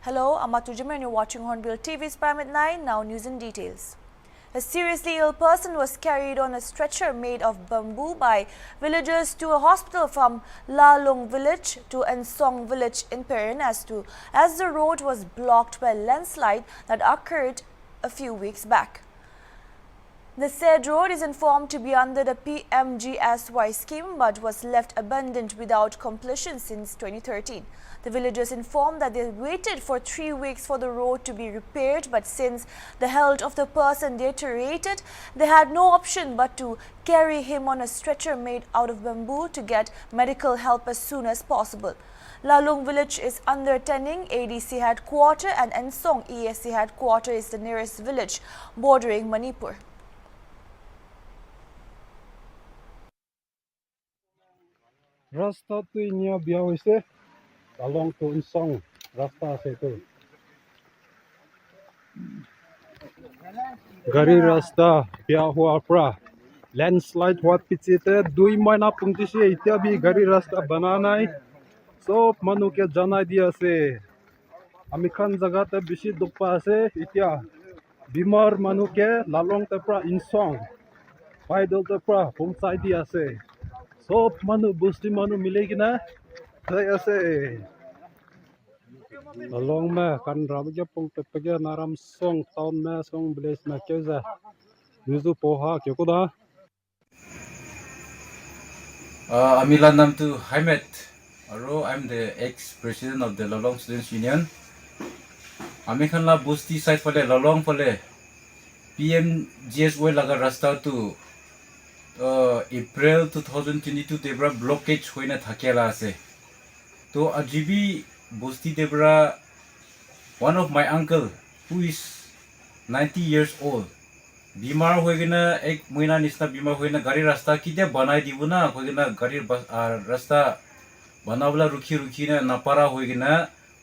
Hello, I'm Matujima and you're watching HornbillTV's Prime at 9, now news in details. A seriously ill person was carried on a stretcher made of bamboo by villagers to a hospital from La Long village to Ensong village in Perin as the road was blocked by a landslide that occurred a few weeks back. The said road is informed to be under the PMGSY scheme but was left abandoned without completion since 2013. The villagers informed that they waited for 3 weeks for the road to be repaired, but since the health of the person deteriorated, they had no option but to carry him on a stretcher made out of bamboo to get medical help as soon as possible. Lalung village is under Tening ADC headquarters and Ensong ESC headquarters is the nearest village bordering Manipur. रास्ता तो इन्या बिया होइसे along to insong रास्ता से तो गाड़ी रास्ता बिया हुआ प्रा लैंडस्लाइड हुआ पीछे ते 2 महीना पुंगती से इत्या भी गाड़ी रास्ता बनाना है सब मनु के जाना दिया से अमिखान जगह ते बिशी दुपा से इत्या बीमार मनु के लालोंग ते प्रा इंसोंग पैदल ते प्रा पहुंचाई दिया से सब मनु बुस्ती मनु मिलेगी ना ऐसे along में kan rabja pung tepega naram song town में song village में क्यों जा न्यूज़ पोहा क्यों को दा Amila nam tu Haimet. Aro, I'm the ex-president of the Lolong Students Union. Ami khan la Busti side pale Lolong pale PMGSY laga rasta tu April 2022 debra blockage hoina thakiala ase. To ajibi Busti debra one of my uncle who is 90 years old. बीमार होइगना एक महीना निस्ता बीमार होइना गाड़ी रास्ता किते बनाई दिबु ना होइगना गाड़ी रास्ता बनावला रुखी रुखी ना नापारा होइगना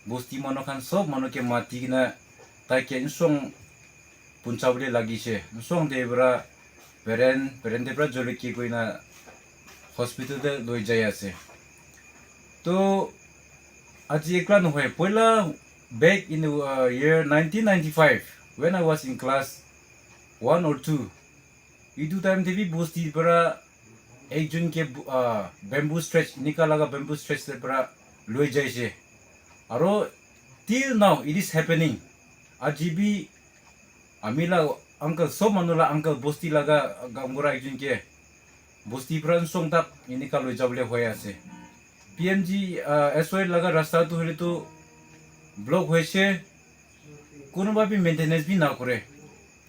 बस्ती मनो खान सब मनो के मातिगना ताकि इंसों पुंचाबले लागिसे इंसों देबरा पेरेन देबरा जोलकी कोइना हॉस्पिटल दे लोइ जायासे तो आज एकला न होय पहिला back in the year 1995 when I was in class 1 or 2 itu time tv bosti para ekjun ke bamboo stretch nikala ga bamboo stretch se para loi jaise aro till now it is happening ajibi amila uncle so manula uncle bosti laga gamura ekjun ke bosti pran song tak inika loi jable hoy ase pmg SY laga rasta tu hole to block hoise kono ba bi maintenance bi na kore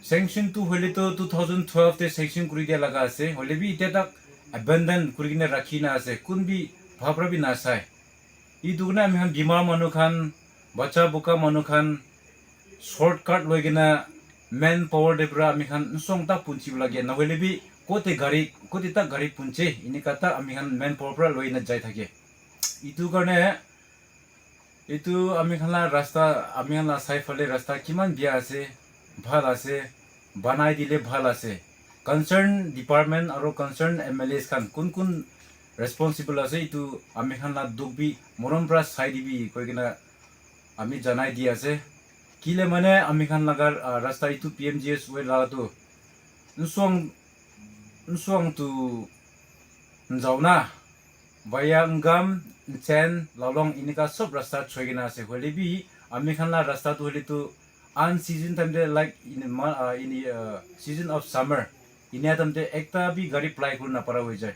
sanction to hole to 2012 te sanction kuri dia laga ase hole bi ite tak abandon kuri ne rakhina ase kun bi bhabra bi na sai I dugna ami han bimar manu khan bacha buka manu khan shortcut loigena man power debra ami khan song ta punchi lage na hole bi kote ta gari punche ini kata ami khan man power pra loina jai thake itu karne itu ami khan la rasta ami khan la sai phale rasta kiman bia ase bhal ase banai dile bhal ase concern department aro concern MLAs khan kun responsible ase itu ami khan la dukbi morom pra sai dibi koigena ami janai di ase kile mane ami khan lagar rasta itu PMGS we la tu nsong tu njauna bayangam chen lalong inika sob rasta choigena ase hole bi ami khan la rasta tu hole tu unseason time de like in season of summer inia time de ekta bi gari apply kurna para hoi jay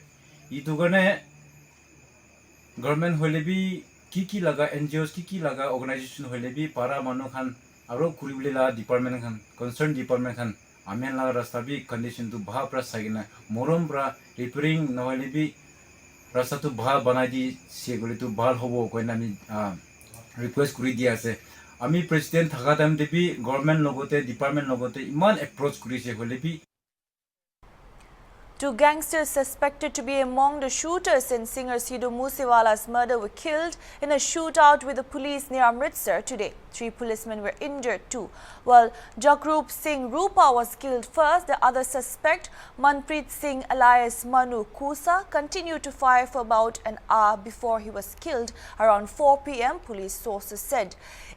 itu gane government hole bi ki laga NGOs ki laga organization hole bi para manu khan aro kuribule la department khan concerned department khan amen la rasta bi condition tu bha pra sagina morom pra repairing na hole bi rasta tu bha banai di se gole tu bhal hobo koina mi request kuri dia ase আমি president থাকা time দেবি government লগতে department লগতে ইমান approach করিছে হলে B Two gangsters suspected to be among the shooters in singer Sidhu Moosewala's murder were killed in a shootout with the police near Amritsar today. 3 policemen were injured too. While Jagrup Singh Rupa was killed first, the other suspect, Manpreet Singh alias Manu Kusa, continued to fire for about an hour before he was killed around 4 p.m., police sources said.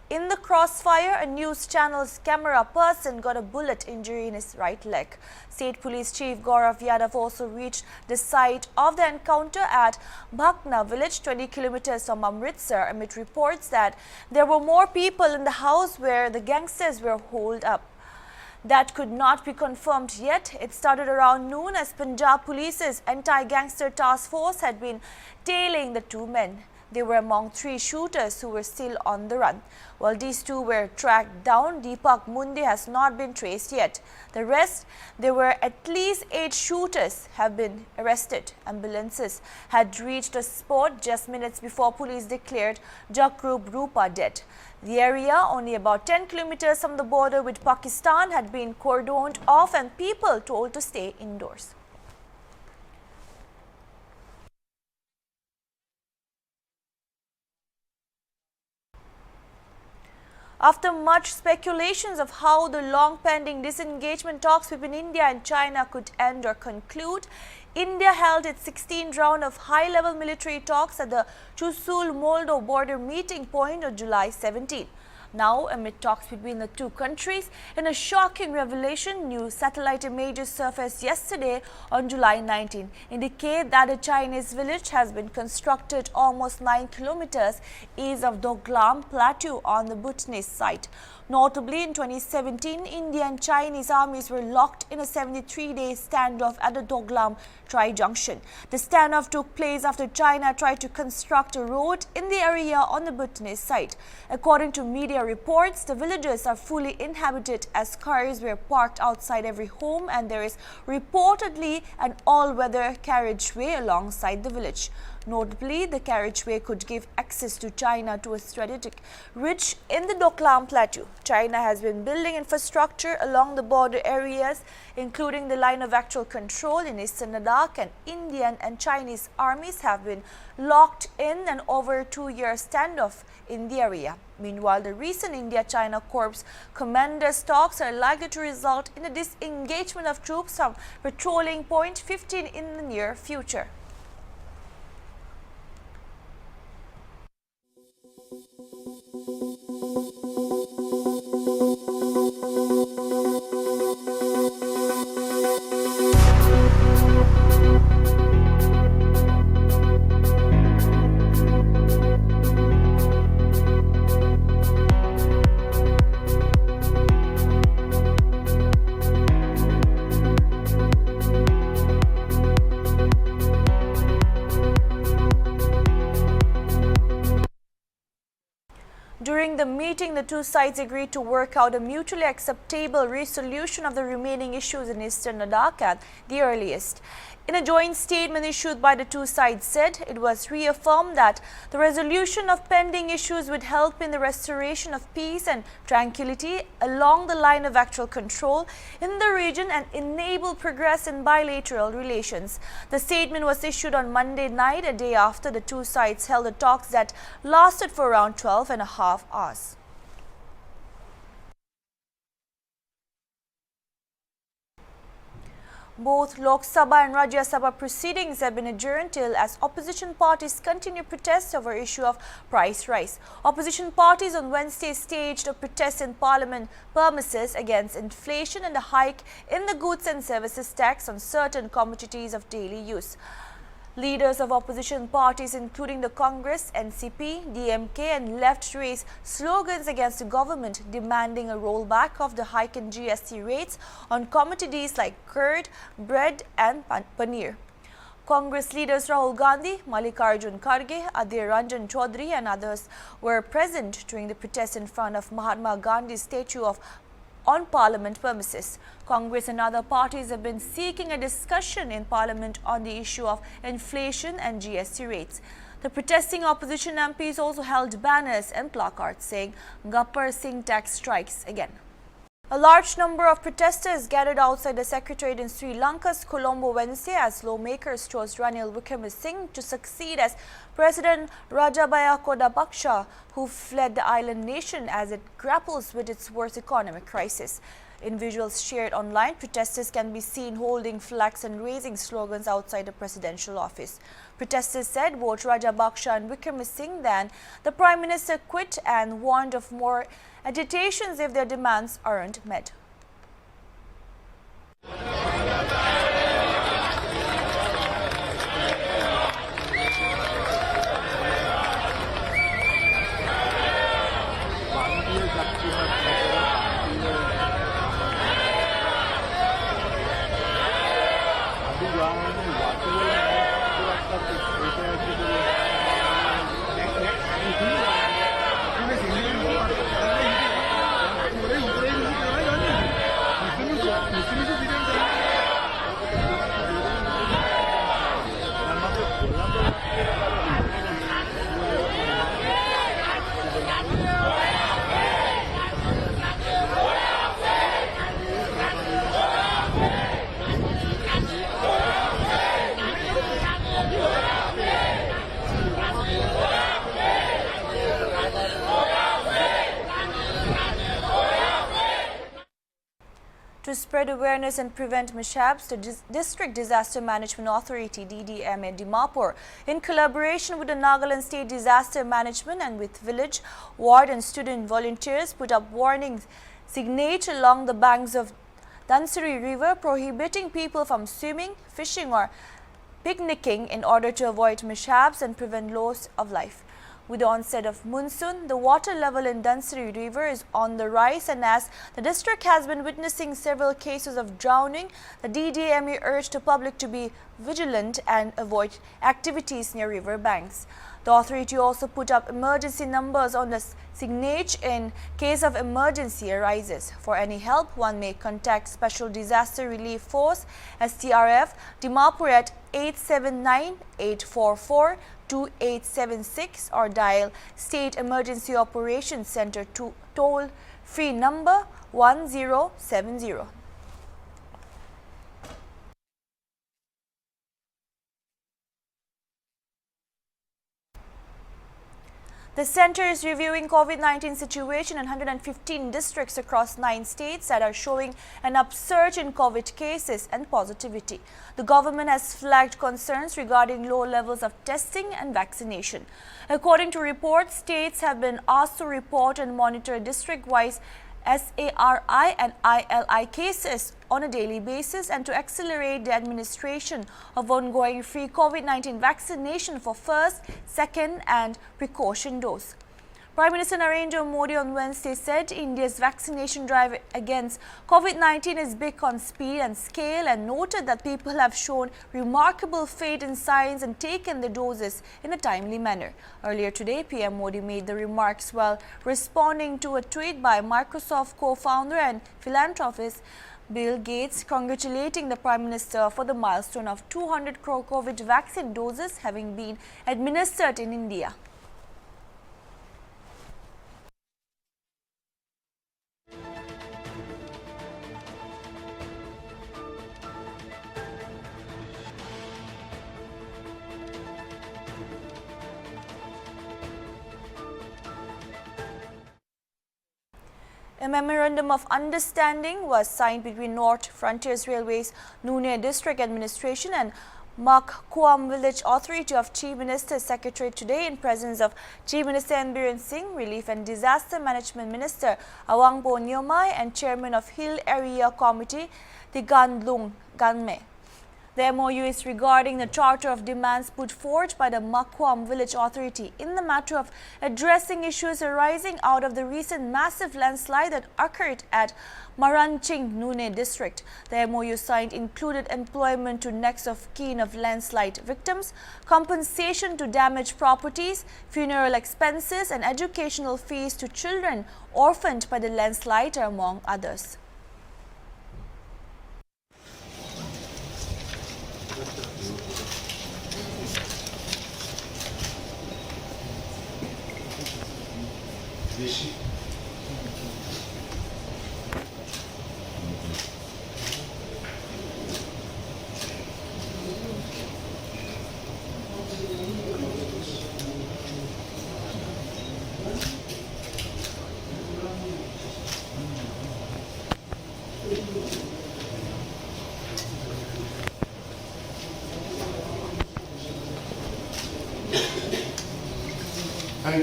In the crossfire, a news channel's camera person got a bullet injury in his right leg. State Police Chief Gaurav Yadav also reached the site of the encounter at Bhakna village, 20 kilometers from Amritsar, amid reports that there were more people in the house where the gangsters were holed up. That could not be confirmed yet. It started around noon as Punjab Police's anti-gangster task force had been tailing the 2 men. They were among 3 shooters who were still on the run. While these 2 were tracked down, Deepak Munde has not been traced yet. The rest, there were at least 8 shooters, have been arrested. Ambulances had reached the spot just minutes before police declared Jagrup Rupa dead. The area, only about 10 kilometers from the border with Pakistan, had been cordoned off and people told to stay indoors. After much speculations of how the long-pending disengagement talks between India and China could end or conclude, India held its 16th round of high-level military talks at the Chushul-Moldo border meeting point on July 17. Now, amid talks between the 2 countries, in a shocking revelation, new satellite images surfaced yesterday on July 19 indicate that a Chinese village has been constructed almost 9 kilometers east of Doglam Plateau on the Bhutanese site. Notably, in 2017, India and Chinese armies were locked in a 73-day standoff at the Doglam Tri-Junction. The standoff took place after China tried to construct a road in the area on the Bhutanese site. According to media reports, the villages are fully inhabited as cars were parked outside every home and there is reportedly an all-weather carriageway alongside the village. Notably, the carriageway could give access to China to a strategic ridge in the Doklam Plateau. China has been building infrastructure along the border areas, including the line of actual control in eastern Ladakh, and Indian and Chinese armies have been locked in an over 2-year standoff in the area. Meanwhile, the recent India-China Corps commanders talks are likely to result in the disengagement of troops from patrolling Point 15 in the near future. During the meeting, the 2 sides agreed to work out a mutually acceptable resolution of the remaining issues in eastern Ladakh at the earliest. In a joint statement issued by the 2 sides said, it was reaffirmed that the resolution of pending issues would help in the restoration of peace and tranquility along the line of actual control in the region and enable progress in bilateral relations. The statement was issued on Monday night, a day after the 2 sides held the talks that lasted for around 12.5 hours. Both Lok Sabha and Rajya Sabha proceedings have been adjourned till as opposition parties continue protests over issue of price rise. Opposition parties on Wednesday staged a protest in Parliament premises against inflation and the hike in the goods and services tax on certain commodities of daily use. Leaders of opposition parties including the Congress, NCP, DMK and Left raised slogans against the government demanding a rollback of the hike in GST rates on commodities like curd, bread and paneer. Congress leaders Rahul Gandhi, Mallikarjun Kharge, Adhir Ranjan Chaudhary and others were present during the protest in front of Mahatma Gandhi's statue on Parliament premises. Congress and other parties have been seeking a discussion in Parliament on the issue of inflation and GST rates. The protesting opposition MPs also held banners and placards saying Gapar Singh tax strikes again. A large number of protesters gathered outside the Secretariat in Sri Lanka's Colombo Wednesday as lawmakers chose Ranil Wickremesinghe to succeed as President Rajapaksa, who fled the island nation as it grapples with its worst economic crisis. In visuals shared online, protesters can be seen holding flags and raising slogans outside the presidential office. Protesters said both Rajapaksa and Wickremesinghe then the Prime Minister quit and warned of more agitations if their demands aren't met. To spread awareness and prevent mishaps, the District Disaster Management Authority DDMA Dimapur, in collaboration with the Nagaland State Disaster Management and with village, ward and student volunteers, put up warning signage along the banks of Dhansuri River prohibiting people from swimming, fishing or picnicking in order to avoid mishaps and prevent loss of life. With the onset of monsoon, the water level in Dhansuri River is on the rise, and as the district has been witnessing several cases of drowning, the DDMA urged the public to be vigilant and avoid activities near river banks. The authority also put up emergency numbers on the signage in case of emergency arises. For any help, one may contact Special Disaster Relief Force STRF Dimapur at 879-844-2876 or dial State Emergency Operations Center to toll-free number 1070. The center is reviewing COVID-19 situation in 115 districts across 9 states that are showing an upsurge in COVID cases and positivity. The government has flagged concerns regarding low levels of testing and vaccination. According to reports, states have been asked to report and monitor district-wise SARI and ILI cases on a daily basis and to accelerate the administration of ongoing free COVID-19 vaccination for first, second and precaution dose. Prime Minister Narendra Modi on Wednesday said India's vaccination drive against COVID-19 is big on speed and scale and noted that people have shown remarkable faith in science and taken the doses in a timely manner. Earlier today, PM Modi made the remarks while responding to a tweet by Microsoft co-founder and philanthropist Bill Gates congratulating the Prime Minister for the milestone of 200 crore COVID vaccine doses having been administered in India. A memorandum of understanding was signed between North Frontiers Railways Nune District Administration and Makkuam Village Authority of Chief Minister's Secretariat today in presence of Chief Minister N. Biren Singh, Relief and Disaster Management Minister Awangpo Nyomai and Chairman of Hill Area Committee Tigandlung Ganme. The MOU is regarding the charter of demands put forward by the Makkuam Village Authority in the matter of addressing issues arising out of the recent massive landslide that occurred at Maranching, Nune District. The MOU signed included employment to next of kin of landslide victims, compensation to damaged properties, funeral expenses and educational fees to children orphaned by the landslide, among others.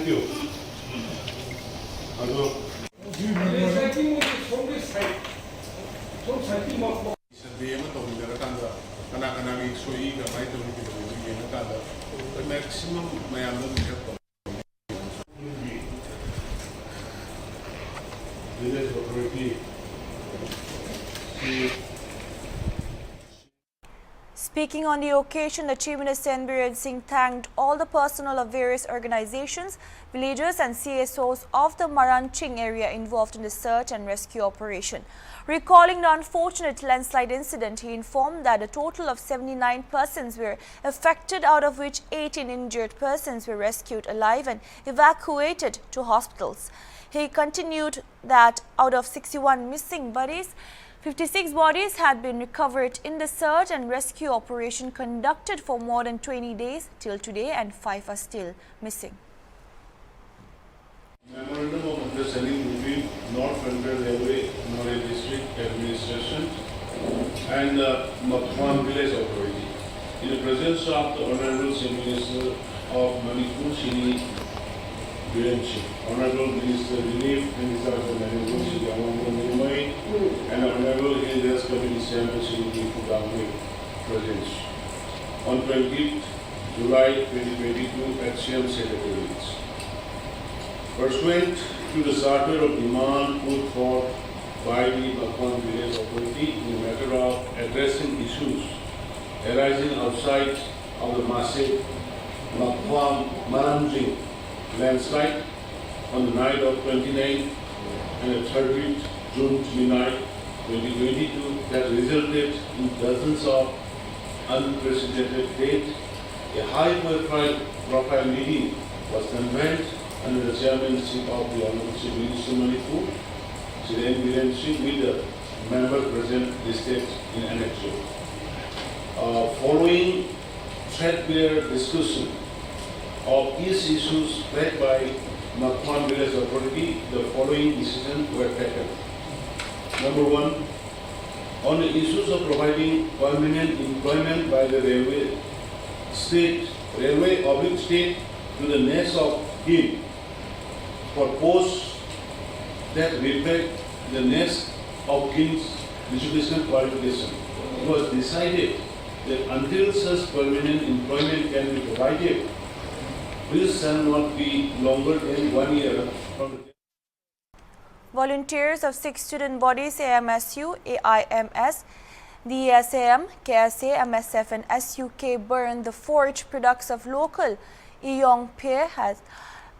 Thank you. Survey ama tawagdarakanda kana soyi ka may tawagdarakanda maximum mayamda help village authority. Speaking on the occasion, the Chief Minister Biren Singh thanked all the personnel of various organizations, villagers and CSOs of the Maranching area involved in the search and rescue operation. Recalling the unfortunate landslide incident, he informed that a total of 79 persons were affected, out of which 18 injured persons were rescued alive and evacuated to hospitals. He continued that out of 61 missing bodies, 56 bodies had been recovered in the search and rescue operation conducted for more than 20 days till today, and 5 are still missing. Memorandum of Understanding between North Central Railway North District Administration and the Makhwan Village Authority in the presence of the Honorable Chief Minister of Manipur, Shri Biren Singh, Honorable Minister Relief and Disaster Management, Shri Amritsar, and Honorable Areas Committee Chairman, Shri Pudamwe, present on 20th July 2022 at CM Secretariat. Pursuant to the charter of demand put forth by the Makhwan Village Authority in the matter of addressing issues arising outside of the massive Makhwan Maranching landslide on the night of 29th and 30th June 29, 2022 that resulted in dozens of unprecedented deaths, a high-profile meeting was convened under the chairmanship of the Honorable Chief Minister Manipur, Shri N. Biren Singh, with the member present listed in Annexure. Following threadbare discussion of these issues led by Makhwan Village Authority, the following decisions were taken. Number 1, on the issues of providing permanent employment by the railway state to the next of kin for posts that reflect the next of kin's educational qualification. It was decided that until such permanent employment can be provided, this shall not be longer than 1 year from the Volunteers of 6 student bodies AMSU, AIMS, DSAM, KSA, MSF and SUK burned the forged products of local Iyong Pie has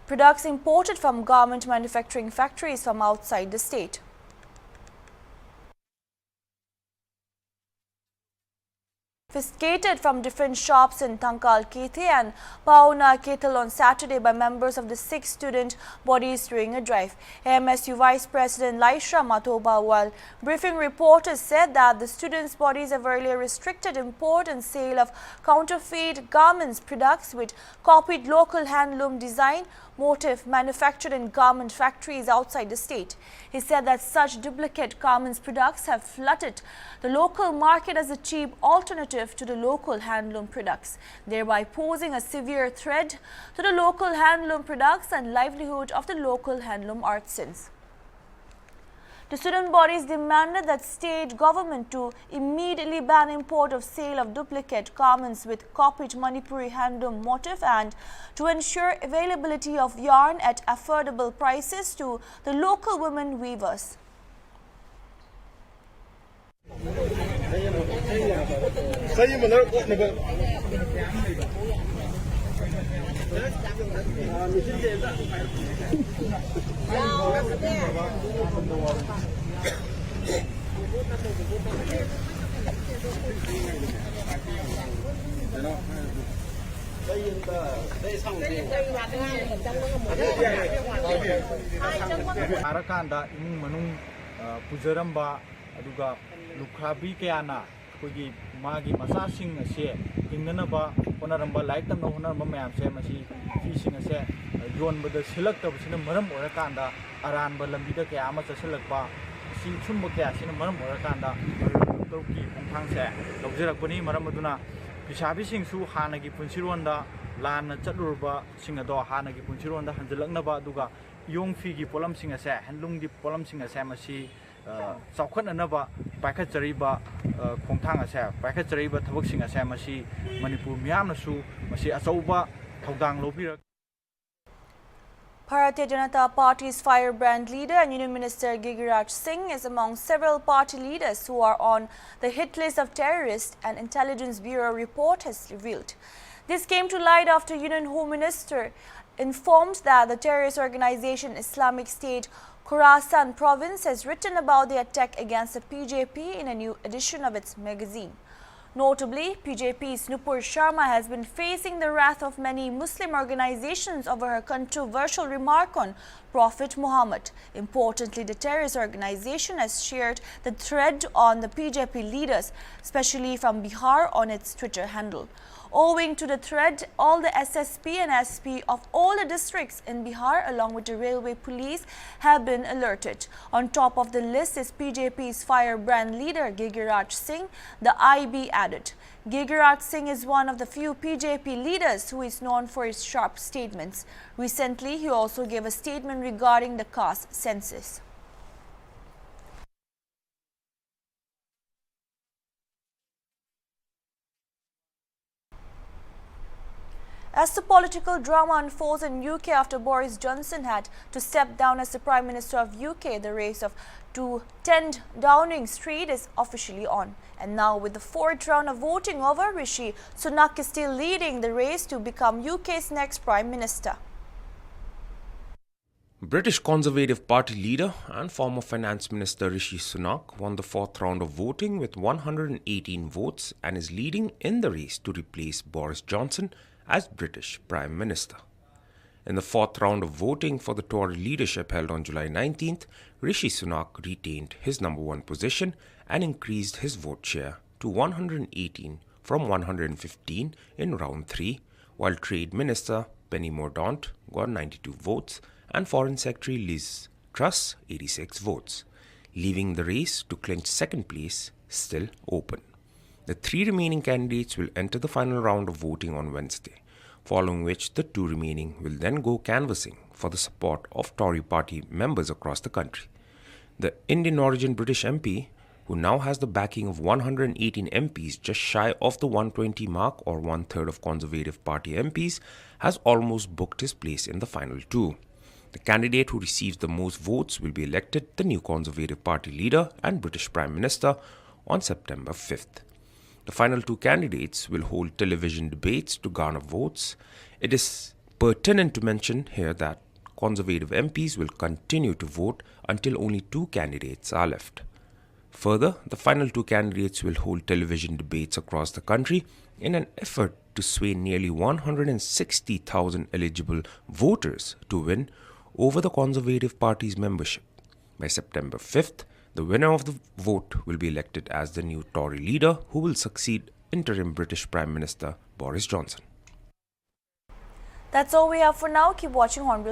products imported from garment manufacturing factories from outside the state. Confiscated from different shops in Tangkal Kethe and Pauna Ketal on Saturday by members of the 6 student bodies during a drive. AMSU Vice President Laisha Matoba, while briefing reporters, said that the students' bodies have earlier restricted import and sale of counterfeit garments products with copied local handloom design motif manufactured in garment factories outside the state. He said that such duplicate garments products have flooded the local market as a cheap alternative to the local handloom products, thereby posing a severe threat to the local handloom products and livelihood of the local handloom artisans. The student bodies demanded that state government to immediately ban import of sale of duplicate garments with copied Manipuri handloom motif and to ensure availability of yarn at affordable prices to the local women weavers. Arakanda imung manung pujaramba aduga lukhabi kayana kogi magi masasing ase hinganaba honaramba like tamna honaramba mayam se masi fising ase yonbada silakta bisina maram orakanda aranba lambida kaya ama chasalakpa si chumba kaya sina maram orakanda tawki khongthang se lawjarakpani maram aduna pisabi singsu hanagi punsironda ꯂꯥꯟꯅ ꯆꯠꯂꯨꯔꯕ ꯁꯤꯡ ꯑꯗꯣ ꯍꯥꯟꯅꯒꯤ ꯄꯨꯟꯁꯤꯔꯣꯟꯗ ꯍꯟꯖꯤꯜꯂꯛꯅꯕ ꯑꯗꯨꯒ ꯌꯣꯡ ꯐꯤꯒꯤ ꯄꯣꯠꯂꯝꯁꯤꯡ ꯑꯁꯦ ꯍꯦꯟꯂꯨꯝꯒꯤ ꯄꯣꯠꯂꯝꯁꯤꯡ ꯑꯁꯦ ꯃꯁꯤ ꯆꯥꯎꯈꯠꯅꯅꯕ ꯄꯥꯏꯈꯠꯆꯔꯤꯕ ꯈꯣꯡꯊꯥꯡ ꯑꯁꯦ ꯄꯥꯏꯈꯠꯆꯔꯤꯕ ꯊꯕꯛꯁꯤꯡ ꯑꯁꯦ ꯃꯁꯤ ꯃꯅꯤꯄꯨꯔ ꯃꯤꯌꯥꯝꯅꯁꯨ ꯃꯁꯤ ꯑꯆꯧꯕ ꯊꯧꯗꯥꯡ ꯂꯧꯕꯤꯔꯛ Bharatiya Janata Party's firebrand leader and Union Minister Gigiraj Singh is among several party leaders who are on the hit list of terrorists, an Intelligence Bureau report has revealed. This came to light after Union Home Minister informed that the terrorist organization Islamic State Khorasan province has written about the attack against the PJP in a new edition of its magazine. Notably, PJP's Nupur Sharma has been facing the wrath of many Muslim organizations over her controversial remark on Prophet Muhammad. Importantly, the terrorist organization has shared the thread on the PJP leaders, especially from Bihar, on its Twitter handle. Owing to the thread, all the SSP and SP of all the districts in Bihar, along with the railway police, have been alerted. On top of the list is PJP's firebrand leader Gigiraj Singh, the IB added. Gigiraj Singh is one of the few PJP leaders who is known for his sharp statements. Recently, he also gave a statement regarding the caste census. As the political drama unfolds in UK after Boris Johnson had to step down as the Prime Minister of UK, the race to 10 Downing Street is officially on. And now with the fourth round of voting over, Rishi Sunak is still leading the race to become UK's next Prime Minister. British Conservative Party leader and former Finance Minister Rishi Sunak won the fourth round of voting with 118 votes and is leading in the race to replace Boris Johnson as British Prime Minister. In the fourth round of voting for the Tory leadership held on July 19th, Rishi Sunak retained his number one position and increased his vote share to 118 from 115 in round 3, while Trade Minister Penny Mordaunt got 92 votes and Foreign Secretary Liz Truss 86 votes, leaving the race to clinch second place still open. The three remaining candidates will enter the final round of voting on Wednesday, following which the two remaining will then go canvassing for the support of Tory party members across the country. The Indian origin British MP, who now has the backing of 118 MPs, just shy of the 120 mark or one-third of Conservative Party MPs, has almost booked his place in the final two. The candidate who receives the most votes will be elected the new Conservative Party leader and British Prime Minister on September 5th. The final two candidates will hold television debates to garner votes. It is pertinent to mention here that Conservative MPs will continue to vote until only two candidates are left. Further, the final two candidates will hold television debates across the country in an effort to sway nearly 160,000 eligible voters to win over the Conservative Party's membership. By September 5th, the winner of the vote will be elected as the new Tory leader who will succeed interim British Prime Minister Boris Johnson. That's all we have for now. Keep watching Hornbill.